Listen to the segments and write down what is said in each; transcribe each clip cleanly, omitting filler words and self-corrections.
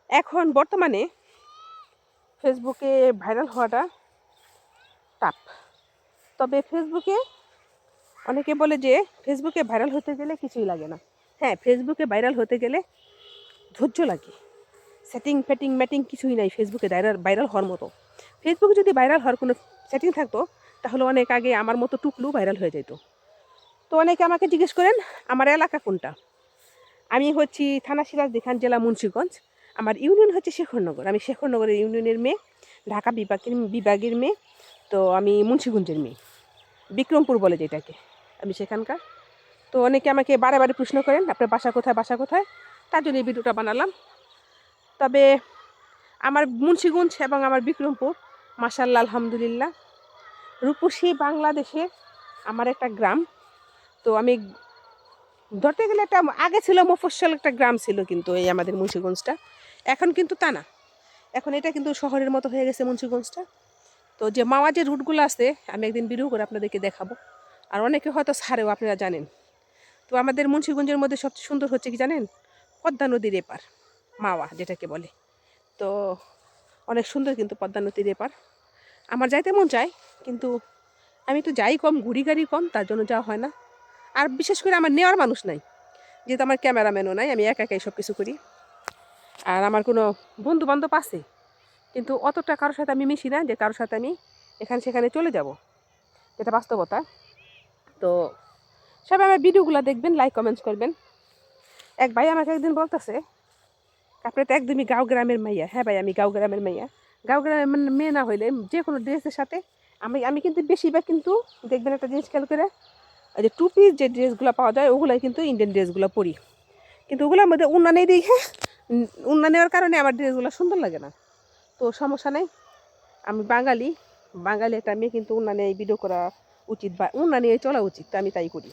এখন বর্তমানে ফেসবুকে ভাইরাল হওয়াটা টাফ। তবে ফেসবুকে অনেকে বলে যে ফেসবুকে ভাইরাল হতে গেলে কিছুই লাগে না। হ্যাঁ, ফেসবুকে ভাইরাল হতে গেলে ধৈর্য লাগে। সেটিং ফেটিং ম্যাটিং কিছুই নাই ফেসবুকে ভাইরাল হওয়ার মতো। ফেসবুকে যদি ভাইরাল হওয়ার কোনো সেটিং থাকতো তাহলে অনেক আগে আমার মতো টুকলু ভাইরাল হয়ে যেত। তো অনেকে আমাকে জিজ্ঞেস করেন আমার এলাকা কোনটা। আমি হচ্ছি থানা সিরাজদিখান, জেলা মুন্সিগঞ্জ। আমার ইউনিয়ন হচ্ছে শেখরনগর। আমি শেখরনগরের ইউনিয়নের মেয়ে, ঢাকা বিভাগের মেয়ে। তো আমি মুন্সিগঞ্জের মেয়ে, বিক্রমপুর বলে যেটাকে, আমি সেখানকার। তো অনেকে আমাকে বারে বারে প্রশ্ন করেন আপনার বাসা কোথায়, বাসা কোথায়। তার জন্য এই ভিডিওটা বানালাম। তবে আমার মুন্সিগঞ্জ এবং আমার বিক্রমপুর মাশাআল্লাহ আলহামদুলিল্লাহ রূপসী বাংলাদেশের আমার একটা গ্রাম। তো আমি ধরতে গেলে একটা আগে ছিল মফস্বল একটা গ্রাম ছিল, কিন্তু এই আমাদের মুন্সিগঞ্জটা এখন কিন্তু তা না। এখন এটা কিন্তু শহরের মতো হয়ে গেছে মুন্সিগঞ্জটা। তো যে মাওয়া যে রুটগুলো আছে আমি একদিন ভিডিও করে আপনাদেরকে দেখাবো। আর অনেকে হয়তো ছাড়েও, আপনারা জানেন। তো আমাদের মুন্সিগঞ্জের মধ্যে সবচেয়ে সুন্দর হচ্ছে কি জানেন, পদ্মা নদীর এপার, মাওয়া যেটাকে বলে। তো অনেক সুন্দর কিন্তু পদ্মা নদীর এপার। আমার যাইতে মন চায়, কিন্তু আমি তো যাই কম, ঘুরি গাড়ি কম, তার জন্য যাওয়া হয় না। আর বিশেষ করে আমার নেওয়ার মানুষ নাই, যেহেতু আমার ক্যামেরাম্যানও নাই, আমি একা একাই সব কিছু করি। আর আমার কোনো বন্ধু বান্ধব আছে, কিন্তু অতটা কারোর সাথে আমি মিশি না যে কারোর সাথে আমি এখানে সেখানে চলে যাব, যেটা বাস্তবতা। তো সবাই আমার ভিডিওগুলো দেখবেন, লাইক কমেন্টস করবেন। এক ভাই আমাকে একদিন বলতেছে আপনি তো একদমই গাঁও গ্রামের মাইয়া। হ্যাঁ ভাই, আমি গাঁও গ্রামের মাইয়া। গাঁও গ্রামের মেয়ে না হইলে যে কোনো ড্রেসের সাথে আমি কিন্তু বেশিরভাগ কিন্তু দেখবেন একটা জিনিস খেয়াল করে, যে টুপির যে ড্রেসগুলো পাওয়া যায় ওগুলাই কিন্তু ইন্ডিয়ান ড্রেসগুলো পরি। কিন্তু ওগুলোর মধ্যে উন্না নেই দেখে, উন্না নেওয়ার কারণে আমার ড্রেসগুলো সুন্দর লাগে না। তো সমস্যা নেই, আমি বাঙালি, বাঙালি একটা মেয়ে, কিন্তু উন্না নিয়ে ভিডিও করা উচিত বা উন্না নিয়ে চলা উচিত। তো আমি তাই করি।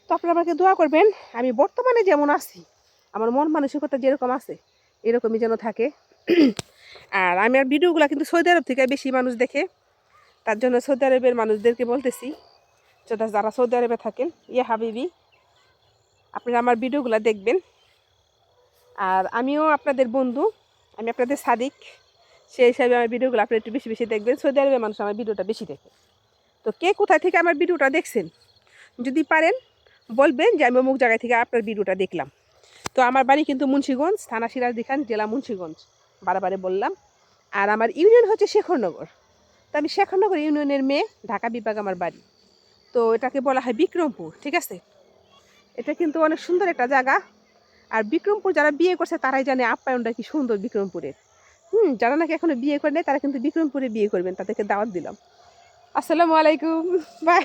তো আপনারা আমাকে দোয়া করবেন, আমি বর্তমানে যেমন আছি, আমার মন মানসিকতা যেরকম আছে এরকমই যেন থাকে। আর আমি আর ভিডিওগুলো কিন্তু সৌদি আরব থেকে বেশি মানুষ দেখে, তার জন্য সৌদি আরবের মানুষদেরকে বলতেছি যারা সৌদি আরবে থাকেন, ইয়ে হাবিবি, আপনারা আমার ভিডিওগুলো দেখবেন। আর আমিও আপনাদের বন্ধু, আমি আপনাদের সাদিক, সেই হিসাবে আমার ভিডিওগুলো আপনারা একটু বেশি বেশি দেখবেন। সৌদি আরবের মানুষ আমার ভিডিওটা বেশি দেখে। তো কে কোথায় থেকে আমার ভিডিওটা দেখছেন যদি পারেন বলবেন যে আমি অমুক জায়গায় থেকে আপনার ভিডিওটা দেখলাম। তো আমার বাড়ি কিন্তু মুন্সিগঞ্জ, থানা সিরাজদিখান, জেলা মুন্সিগঞ্জ, বারে বললাম। আর আমার ইউনিয়ন হচ্ছে শেখরনগর। তো আমি শেখরনগর ইউনিয়নের মেয়ে, ঢাকা বিভাগ আমার বাড়ি। তো এটাকে বলা হয় বিক্রমপুর, ঠিক আছে। এটা কিন্তু অনেক সুন্দর একটা জায়গা। আর বিক্রমপুর যারা বিয়ে করছে তারাই জানে আপ্যায়নটা কি সুন্দর বিক্রমপুরের। যারা নাকি এখনো বিয়ে করে নেয় তারা কিন্তু বিক্রমপুরে বিয়ে করবেন, তাদেরকে দাওয়াত দিলাম। আসসালামু আলাইকুম, বাই।